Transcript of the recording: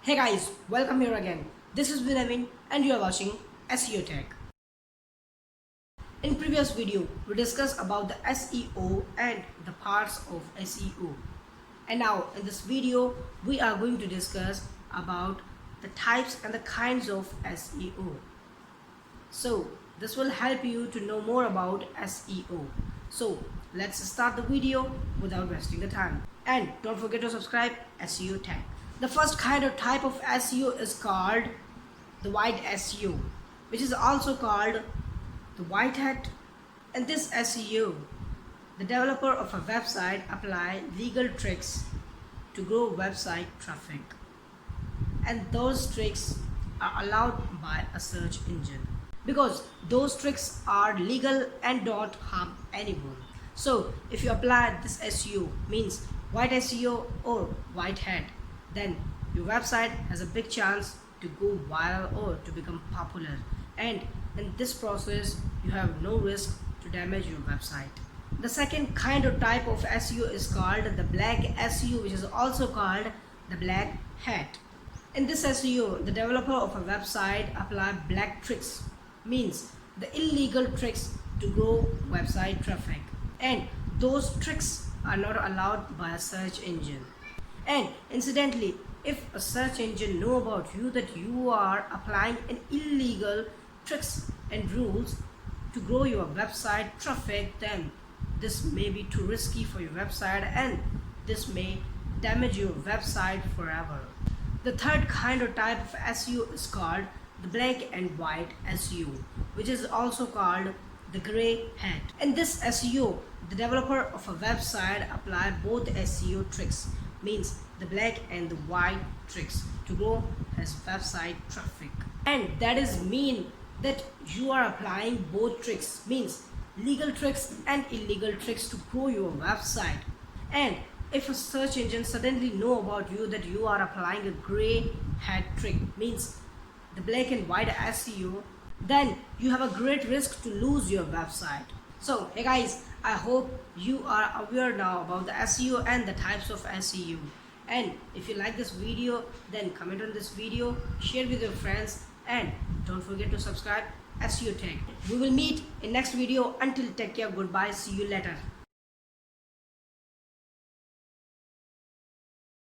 Hey guys, welcome here again. This is Vinavin and you are watching SEO Tech. In previous video, we discussed about the SEO and the parts of SEO. And now in this video, we are going to discuss about the types and the kinds of SEO. So this will help you to know more about SEO. So let's start the video without wasting the time. And don't forget to subscribe SEO Tech. The first kind of type of SEO is called the white SEO, which is also called the white hat. In this SEO, the developer of a website apply legal tricks to grow website traffic, and those tricks are allowed by a search engine because those tricks are legal and don't harm anyone. So if you apply this SEO, means white SEO or white hat, then your website has a big chance to go viral or to become popular, and in this process you have no risk to damage your website. The second kind of type of SEO is called the black SEO, which is also called the black hat. In this SEO, the developer of a website apply black tricks, means the illegal tricks to grow website traffic, and those tricks are not allowed by a search engine. And incidentally, if a search engine know about you that you are applying an illegal tricks and rules to grow your website traffic, then this may be too risky for your website and this may damage your website forever. The third kind of type of SEO is called the black and white SEO, which is also called the gray hat. In this SEO, the developer of a website apply both SEO tricks, means the black and the white tricks to grow his website traffic. And that is mean that you are applying both tricks, means legal tricks and illegal tricks to grow your website. And if a search engine suddenly know about you that you are applying a gray hat trick, means the black and white SEO, then you have a great risk to lose your website. So hey guys, I hope you are aware now about the SEO and the types of SEO. And if you like this video, then comment on this video, share with your friends, and don't forget to subscribe SEO Tech. We will meet in next video. Until take care, goodbye, see you later.